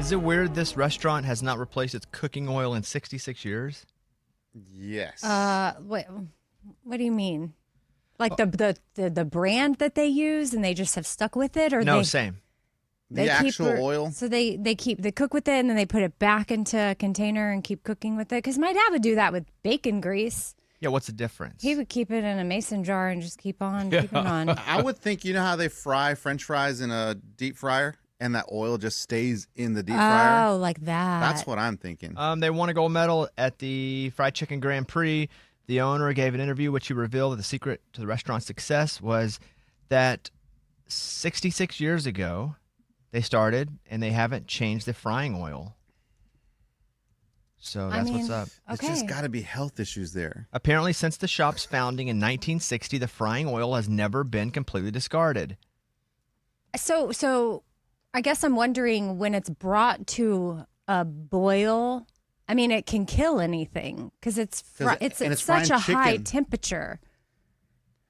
Is it weird this restaurant has not replaced its cooking oil in 66 years? Yes. What do you mean? Like the brand that they use and they just have stuck with it, or No, same. The actual oil. So they cook with it and then they put it back into a container and keep cooking with it. Because my dad would do that with bacon grease. Yeah, what's the difference? He would keep it in a mason jar and just keep on keeping on. I would think, you know how they fry French fries in a deep fryer and that oil just stays in the deep fryer? Oh, like that. That's what I'm thinking. They won a gold medal at the Fried Chicken Grand Prix. The owner gave an interview which he revealed that the secret to the restaurant's success was that 66 years ago they started and they haven't changed the frying oil. So that's what's up. Okay. There's just got to be health issues there. Apparently, since the shop's founding in 1960, the frying oil has never been completely discarded. So I guess I'm wondering, when it's brought to a boil, I mean, it can kill anything because it's such a high temperature.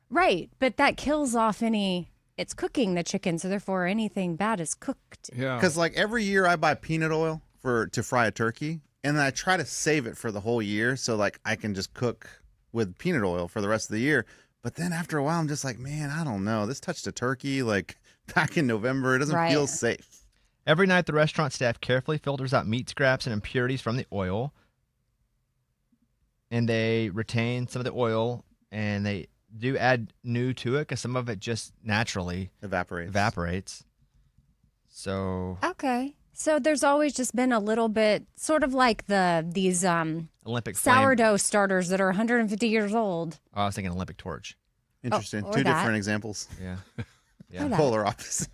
Right, but that kills off it's cooking the chicken, so therefore anything bad is cooked. Yeah. Because like every year I buy peanut oil to fry a turkey, and then I try to save it for the whole year so like I can just cook with peanut oil for the rest of the year. But then after a while, I'm just like, man, I don't know. This touched a turkey like back in November. It doesn't feel safe. Every night, the restaurant staff carefully filters out meat scraps and impurities from the oil, and they retain some of the oil, and they do add new to it because some of it just naturally evaporates. So okay, so there's always just been a little bit, sort of like these Olympic sourdough flame. starters that are 150 years old. Oh, I was thinking Olympic torch. Interesting. or Two that. different examples. Yeah. Or that. Polar opposites.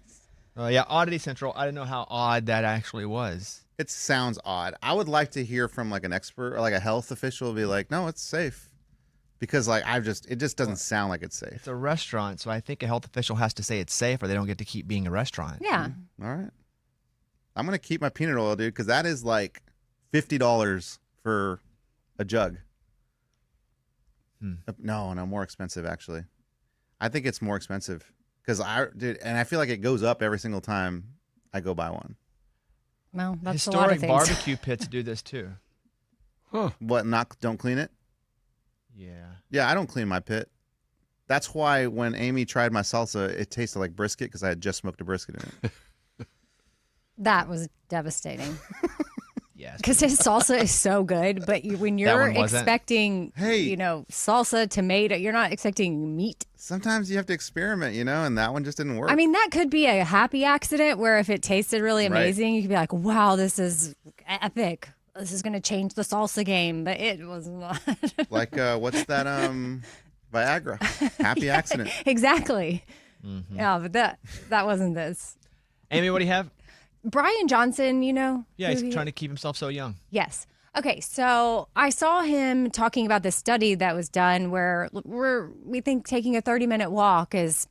Yeah, Oddity Central. I didn't know how odd that actually was. It sounds odd. I would like to hear from like an expert or like a health official be like, no, it's safe. Because like it just doesn't sound like it's safe. It's a restaurant, so I think a health official has to say it's safe or they don't get to keep being a restaurant. Yeah. All right. I'm going to keep my peanut oil, dude, because that is like $50 for a jug. No, more expensive, actually. I think it's more expensive. Because I feel like it goes up every single time I go buy one. Well, that's a Historic lot of things. barbecue pits do this too. Huh. What, don't clean it? Yeah. Yeah, I don't clean my pit. That's why when Amy tried my salsa, it tasted like brisket because I had just smoked a brisket in it. That was devastating. Yes. Because his salsa is so good, but when you're expecting, salsa, tomato, you're not expecting meat. Sometimes you have to experiment, and that one just didn't work. I mean, that could be a happy accident where if it tasted really amazing, you could be like, wow, this is epic. This is going to change the salsa game, but it was not. Like, what's that, Viagra? Happy accident. Exactly. Mm-hmm. Yeah, but that wasn't this. Amy, what do you have? Brian Johnson, Yeah, he's trying to keep himself so young. Yes. Okay, so I saw him talking about this study that was done where we think taking a 30-minute walk is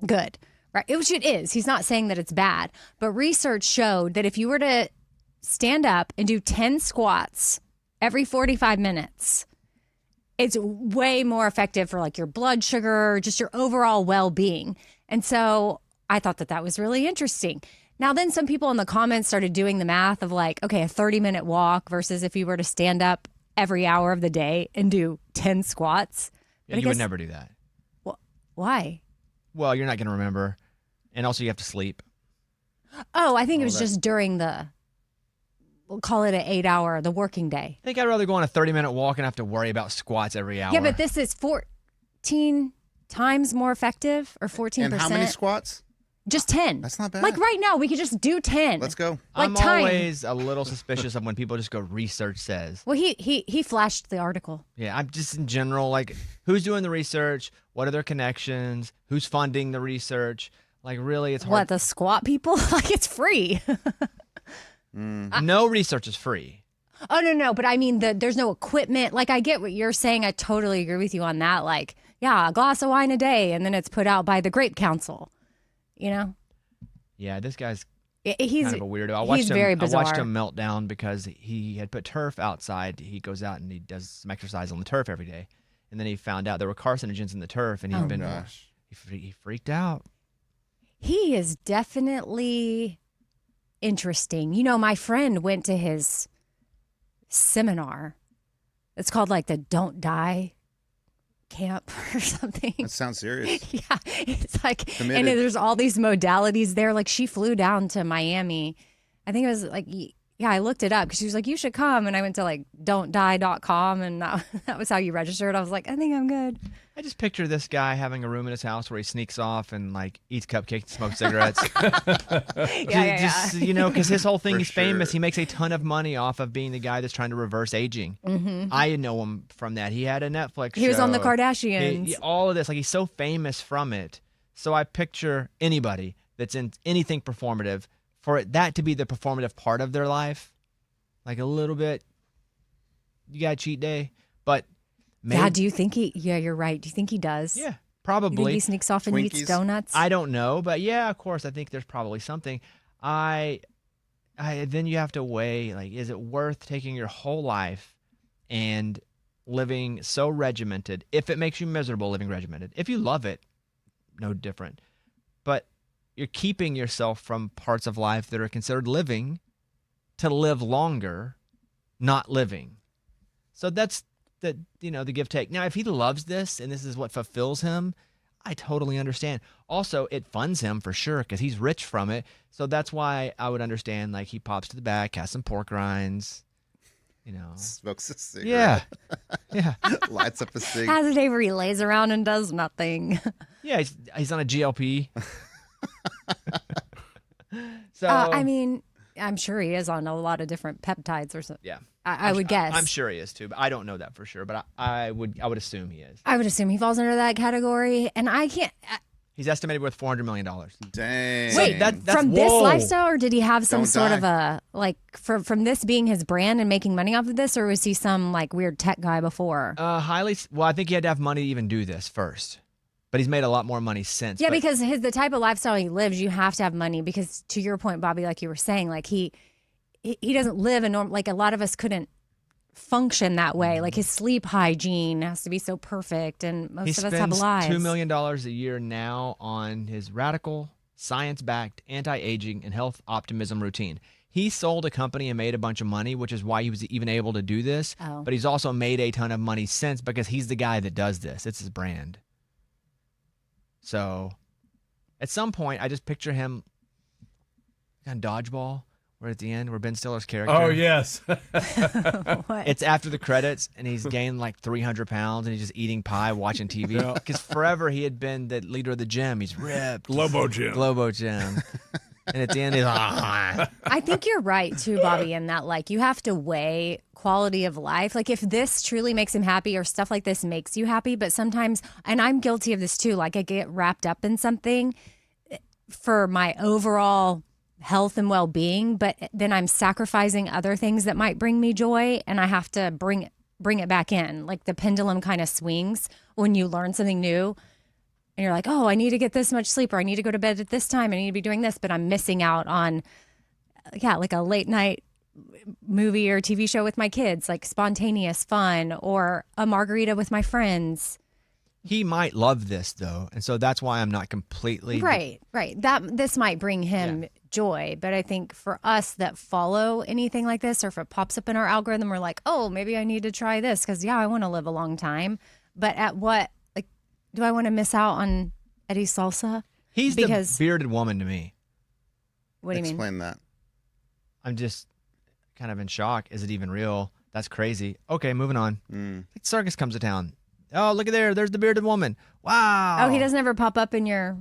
good, right? Which it is. He's not saying that it's bad, but research showed that if you were to stand up and do 10 squats every 45 minutes, it's way more effective for like your blood sugar, just your overall well-being. And so I thought that was really interesting. Now, then some people in the comments started doing the math of like, okay, a 30-minute walk versus if you were to stand up every hour of the day and do 10 squats. Yeah, you would never do that. Well, why? Well, you're not going to remember. And also you have to sleep. Oh, I think it was just during we'll call it an 8-hour, the working day. I think I'd rather go on a 30-minute walk and have to worry about squats every hour. Yeah, but this is 14 times more effective, or 14%. And how many squats? Just 10. That's not bad. Like right now, we could just do 10. Let's go. Like I'm time. always a little suspicious of when people just go research says. Well, he flashed the article. Yeah, I'm just in general, like, who's doing the research? What are their connections? Who's funding the research? Like, really, it's hard. What, the squat people? Like, it's free. No research is free. Oh, no. But I mean, there's no equipment. Like, I get what you're saying. I totally agree with you on that. Like, yeah, a glass of wine a day, and then it's put out by the Grape Council. Yeah, this guy's he's kind of a weirdo. He's very bizarre. I watched him melt down because he had put turf outside. He goes out and he does some exercise on the turf every day. And then he found out there were carcinogens in the turf, and he freaked out. He is definitely interesting. My friend went to his seminar. It's called like the Don't Die camp or something. That sounds serious. Yeah, it's like, Committed. and there's all these modalities there. Like she flew down to Miami. I think it was like, yeah, I looked it up because she was like, you should come. And I went to like don'tdie.com and that was how you registered. I was like, I think I'm good. I just picture this guy having a room in his house where he sneaks off and like eats cupcakes and smokes cigarettes. Yeah. Because his whole thing, For he's famous. sure. He makes a ton of money off of being the guy that's trying to reverse aging. Mm-hmm. I know him from that. He had a Netflix show. He was on the Kardashians. All of this. Like, he's so famous from it. So I picture anybody that's in anything performative, for that to be the performative part of their life, like a little bit, you got a cheat day. But maybe, Yeah, do you think yeah, you're right. Do you think he does? yeah, You think probably. he sneaks off and eats Twinkies? donuts? I don't know, but yeah, of course, I think there's probably something. I then you have to weigh, like, is it worth taking your whole life and living so regimented? If it makes you miserable living regimented, if you love it, no different. But you're keeping yourself from parts of life that are considered living to live longer, not living. So that's the give take. Now, if he loves this and this is what fulfills him, I totally understand. Also, it funds him for sure because he's rich from it. So that's why I would understand, like, he pops to the back, has some pork rinds, Smokes a cigarette. Yeah. Lights up a cig. Has a day where he lays around and does nothing. Yeah, he's on a GLP. So I mean, I'm sure he is on a lot of different peptides or something. yeah, I would guess. I'm sure he is too, but I don't know that for sure. But I would assume he is. I would assume he falls under that category, and I can't. He's estimated worth $400 million. Dang. Wait, that's from this whoa. lifestyle, or did he have some Don't sort die. of a from this being his brand and making money off of this, or was he some like weird tech guy before? Well, I think he had to have money to even do this first, but he's made a lot more money since. Yeah, But because the type of lifestyle he lives, you have to have money. Because to your point, Bobby, like you were saying, like he doesn't live a normal. Like a lot of us couldn't function that way. Like his sleep hygiene has to be so perfect, and he most of us have spends lives. $2 million a year now on his radical, science-backed, anti-aging, and health optimism routine. He sold a company and made a bunch of money, which is why he was even able to do this. Oh. But he's also made a ton of money since because he's the guy that does this. It's his brand. So at some point, I just picture him on Dodgeball, where at the end, where Ben Stiller's character. Oh, yes. What? It's after the credits, and he's gained like 300 pounds, and he's just eating pie, watching TV. Yeah. Because forever he had been the leader of the gym. He's ripped. Globo Gym. Globo Gym. And at the end, he's I think you're right too, Bobby, in that like you have to weigh quality of life. Like if this truly makes him happy or stuff like this makes you happy, but sometimes, and I'm guilty of this too, like I get wrapped up in something for my overall health and well-being, but then I'm sacrificing other things that might bring me joy, and I have to bring it back in. Like the pendulum kind of swings when you learn something new. And you're like, oh, I need to get this much sleep, or I need to go to bed at this time. I need to be doing this, but I'm missing out on, like a late night movie or TV show with my kids, like spontaneous fun, or a margarita with my friends. he might love this though, and so that's why I'm not completely Right. This might bring him joy, but I think for us that follow anything like this, or if it pops up in our algorithm, we're like, oh, maybe I need to try this because I want to live a long time. But at what, like, do I want to miss out on Eddie's salsa? He's Because- the bearded woman to me. What do you mean? Explain that. I'm just kind of in shock. Is it even real? That's crazy. Okay, moving on. Like circus comes to town. Oh, look at there. There's the bearded woman. Wow. Oh, he doesn't ever pop up in your.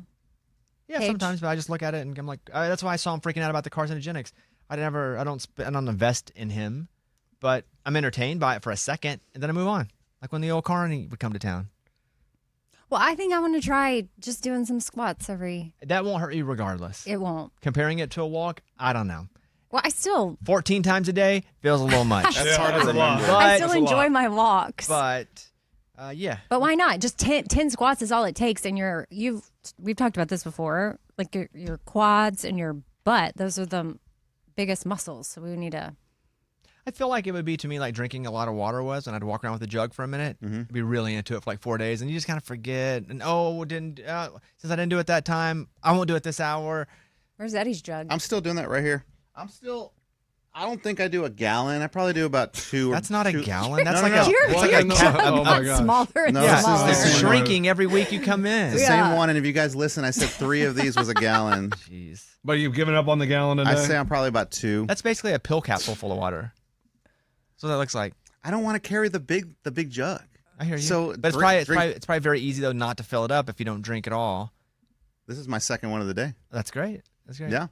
Yeah, page? sometimes, but I just look at it and I'm like, that's why I saw him freaking out about the carcinogenics. I don't invest in him, but I'm entertained by it for a second, and then I move on. Like when the old carny would come to town. Well, I think I want to try just doing some squats That won't hurt you regardless. It won't. Comparing it to a walk, I don't know. Well, I still 14 times a day feels a little much. That's hard to that's a lot. remember. But- I still That's a enjoy lot. my walks. But yeah. But why not? Just 10 squats is all it takes, and we've talked about this before. Like your quads and your butt, those are the biggest muscles. So we need to. I feel like it would be to me like drinking a lot of water was, and I'd walk around with a jug for a minute, be really into it for like 4 days, and you just kind of forget. And since I didn't do it that time, I won't do it this hour. Where's Eddie's jug? I'm still doing that right here. I don't think I do a gallon. I probably do about two. That's not a gallon. That's No, like no, no. You're it's like a getting Oh my God. smaller and No, yeah, smaller. this is it's the same shrinking every week you come in. the Yeah. same one. And if you guys listen, I said 3 of these was a gallon. Jeez. But you've given up on the gallon a day? I say I'm probably about 2. That's basically a pill capsule full of water. So that looks like. I don't want to carry the big jug. I hear you. So but it's probably very easy though not to fill it up if you don't drink at all. This is my second one of the day. That's great. That's great. Yeah.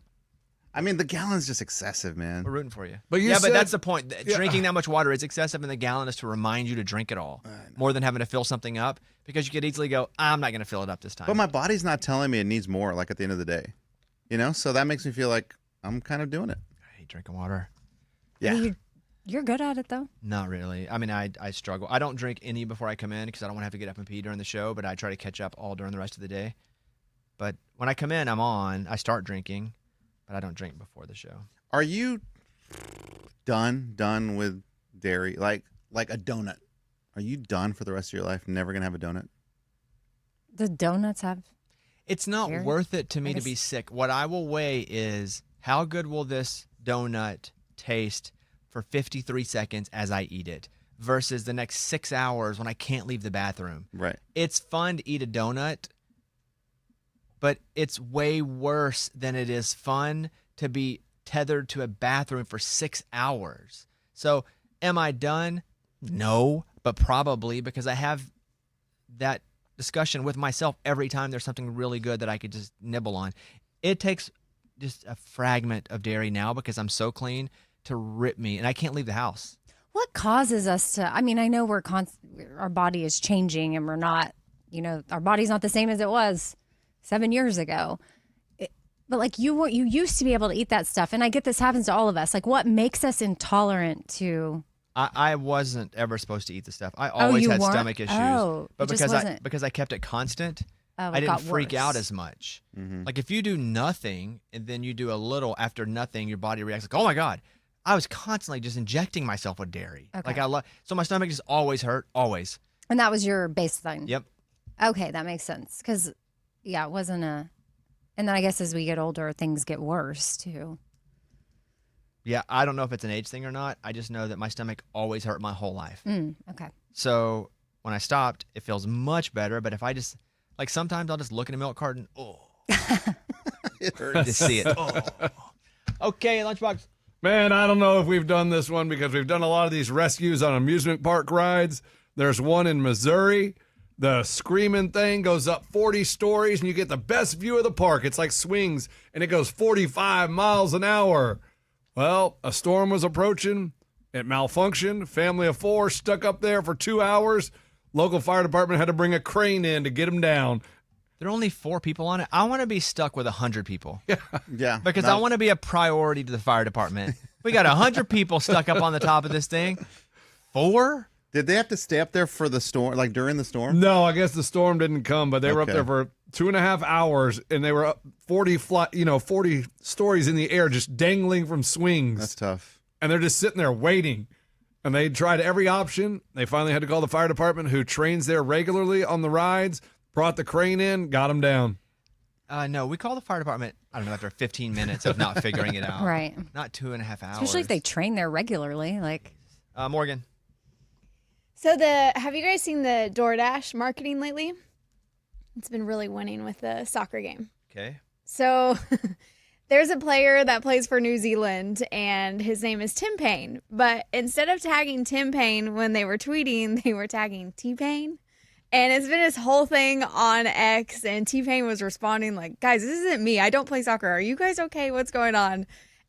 I mean, the gallon's just excessive, man. We're rooting for you. But you yeah, said- but that's the point. Yeah. Drinking that much water is excessive, and the gallon is to remind you to drink it all, more than having to fill something up, because you could easily go, I'm not going to fill it up this time. But my body's not telling me it needs more, like at the end of the day. You know? So that makes me feel like I'm kind of doing it. I hate drinking water. Yeah. You're good at it though. Not really. I mean, I struggle. I don't drink any before I come in because I don't want to have to get up and pee during the show, but I try to catch up all during the rest of the day. But when I come in, I start drinking, but I don't drink before the show. Are you done with dairy? Like a donut. Are you done for the rest of your life? Never gonna have a donut? The donuts have. It's not Dairy? worth it to me I to guess- be sick. What I will weigh is how good will this donut taste for 53 seconds as I eat it versus the next 6 hours when I can't leave the bathroom. Right. It's fun to eat a donut, but it's way worse than it is fun to be tethered to a bathroom for 6 hours. So am I done? No, but probably, because I have that discussion with myself every time there's something really good that I could just nibble on. It takes just a fragment of dairy now because I'm so clean to rip me, and I can't leave the house. What causes us to? I mean, I know our body is changing, and we're not. Our body's not the same as it was 7 years ago. But like you used to be able to eat that stuff, and I get this happens to all of us. Like, what makes us intolerant to? I wasn't ever supposed to eat the stuff. I always you had weren't? stomach issues. Oh, but it just wasn't. because I kept it constant, Oh, it I didn't got freak worse. out as much. Mm-hmm. Like if you do nothing and then you do a little after nothing, your body reacts like, oh my God. I was constantly just injecting myself with dairy. Okay. Like so my stomach just always hurt, always. And that was your baseline. Yep. Okay, that makes sense. Because, yeah, it wasn't a. And then I guess as we get older, things get worse too. Yeah, I don't know if it's an age thing or not. I just know that my stomach always hurt my whole life. Okay. So when I stopped, it feels much better. But if I just, like sometimes I'll just look at a milk carton, It hurts. just see it. Oh. Okay, Lunchbox. Man, I don't know if we've done this one because we've done a lot of these rescues on amusement park rides. There's one in Missouri. The screaming thing goes up 40 stories and you get the best view of the park. It's like swings and it goes 45 miles an hour. Well, a storm was approaching. It malfunctioned. Family of 4 stuck up there for 2 hours. Local fire department had to bring a crane in to get them down. There are only 4 people on it. I want to be stuck with 100 people. Yeah. Because I want to be a priority to the fire department. We got 100 people stuck up on the top of this thing. 4? Did they have to stay up there for the storm, like during the storm? No, I guess the storm didn't come, but they were up Okay. there for 2.5 hours and they were up 40 stories in the air just dangling from swings. That's tough. And they're just sitting there waiting. And they tried every option. They finally had to call the fire department, who trains there regularly on the rides, brought the crane in, got them down. No, we call the fire department, I don't know, after 15 minutes of not figuring it out. Right. Not 2.5 hours. Especially if they train there regularly. Like, Morgan. So have you guys seen the DoorDash marketing lately? It's been really winning with the soccer game. Okay. So there's a player that plays for New Zealand and his name is Tim Payne. But instead of tagging Tim Payne when they were tweeting, they were tagging T-Pain. And it's been this whole thing on X, and T-Pain was responding like, guys, this isn't me. I don't play soccer. Are you guys okay? What's going on?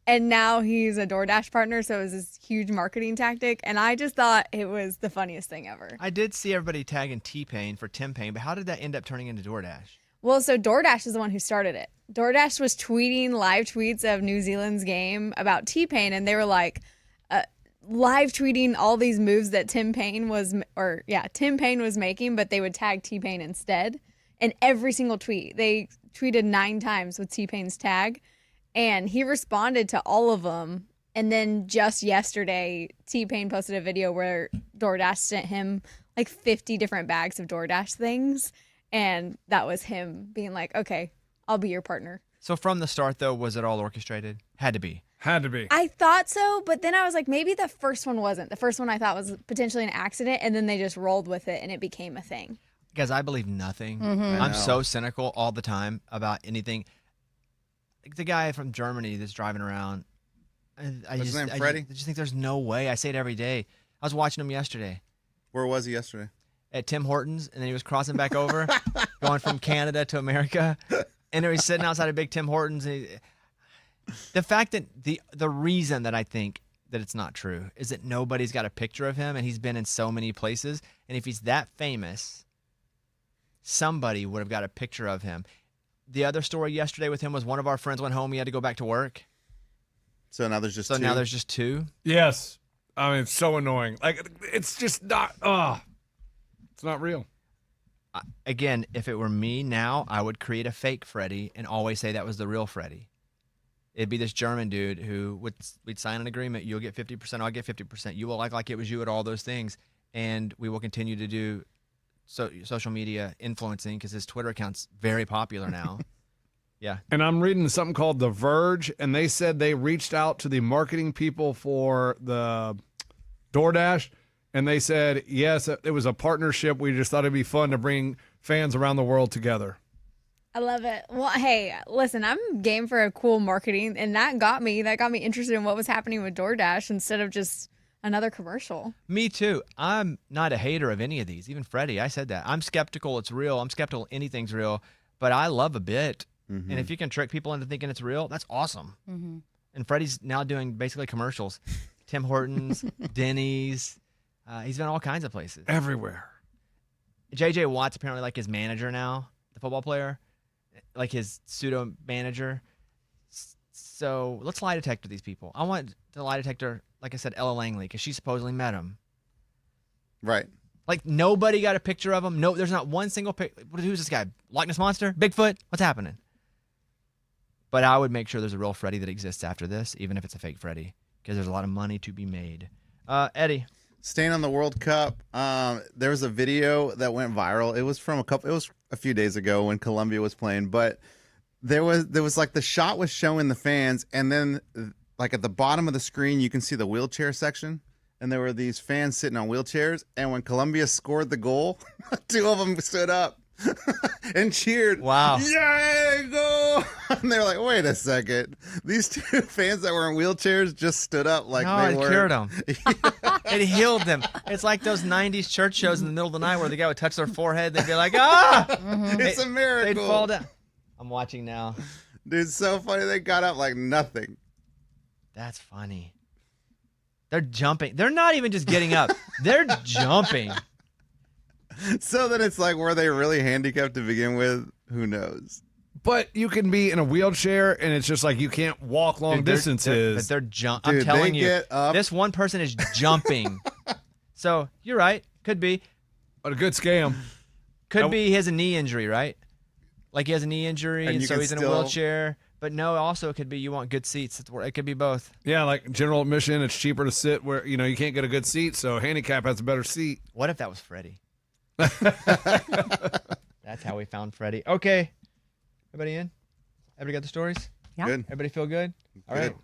And now he's a DoorDash partner, so it was this huge marketing tactic. And I just thought it was the funniest thing ever. I did see everybody tagging T-Pain for Tim Pain, but how did that end up turning into DoorDash? Well, so DoorDash is the one who started it. DoorDash was tweeting live tweets of New Zealand's game about T-Pain, and they were like live tweeting all these moves that Tim Paine was making, but they would tag T-Pain instead. And every single tweet, they tweeted 9 times with T-Pain's tag, and he responded to all of them. And then just yesterday, T-Pain posted a video where DoorDash sent him like 50 different bags of DoorDash things. And that was him being like, okay, I'll be your partner. So from the start, though, was it all orchestrated? Had to be. Had to be. I thought so, but then I was like, maybe the first one wasn't. The first one I thought was potentially an accident, and then they just rolled with it, and it became a thing. Guys, I believe nothing. Mm-hmm. I'm so cynical all the time about anything. Like the guy from Germany that's driving around. What's his name, Freddie? I just think there's no way. I say it every day. I was watching him yesterday Where was he yesterday? at Tim Hortons, and then he was crossing back over, going from Canada to America, and he was sitting outside of Big Tim Hortons. And the fact that the reason that I think that it's not true is that nobody's got a picture of him, and he's been in so many places, and if he's that famous, somebody would have got a picture of him. The other story yesterday with him was one of our friends went home. He had to go back to work. So now there's just So two. now there's just two. Yes. I mean, it's so annoying. Like, it's just not, it's not real. Again, if it were me now, I would create a fake Freddie and always say that was the real Freddie. It'd be this German dude who we'd sign an agreement. You'll get 50%, I'll get 50%. You will act like it was you at all those things. And we will continue to do social media influencing because his Twitter account's very popular now. Yeah. And I'm reading something called The Verge, and they said they reached out to the marketing people for the DoorDash, and they said, yes, it was a partnership. We just thought it'd be fun to bring fans around the world together. I love it. Well, hey, listen, I'm game for a cool marketing, and that got me interested in what was happening with DoorDash instead of just another commercial. Me too. I'm not a hater of any of these. Even Freddie, I said that. I'm skeptical it's real. I'm skeptical anything's real, but I love a bit. Mm-hmm. And if you can trick people into thinking it's real, that's awesome. Mm-hmm. And Freddie's now doing basically commercials. Tim Hortons, Denny's. He's been all kinds of places. Everywhere. J.J. Watt's apparently like his manager now, the football player, like his pseudo manager. So let's lie detector these people. I want to lie detector, like I said, Ella Langley, because she supposedly met him. Right. Like nobody got a picture of him. No, there's not one single picture. Who's this guy? Loch Ness Monster? Bigfoot? What's happening? But I would make sure there's a real Freddy that exists after this, even if it's a fake Freddy, because there's a lot of money to be made. Eddie. Staying on the World Cup, there was a video that went viral. It was a few days ago when Colombia was playing, but there was like the shot was showing the fans, and then like at the bottom of the screen you can see the wheelchair section, and there were these fans sitting on wheelchairs, and when Colombia scored the goal, two of them stood up and cheered. Wow. Yay, go! And they're like, wait a second. These two fans that were in wheelchairs just stood up like No, they it were. cured them. It healed them. It's like those 90s church shows in the middle of the night where the guy would touch their forehead. They'd be like, ah! It's a miracle. They'd fall down. I'm watching now. Dude, it's so funny. They got up like nothing. That's funny. They're jumping. They're not even just getting up. They're jumping. So then it's like, were they really handicapped to begin with? Who knows? But you can be in a wheelchair, and it's just like you can't walk long Dude, distances. They're I'm Dude, telling they you, get up. this one person is jumping. So you're right. Could be. But a good scam. Could be he has a knee injury, right? Like he has a knee injury, And and you so can he's in a still- But no, also it could be you want good seats. It could be both. Yeah, like general admission, it's cheaper to sit where, you can't get a good seat, so handicap has a better seat. What if that was Freddie? That's how we found Freddie. Okay. Everybody in? Everybody got the stories? Yeah. Good. Everybody feel good? All right. Good.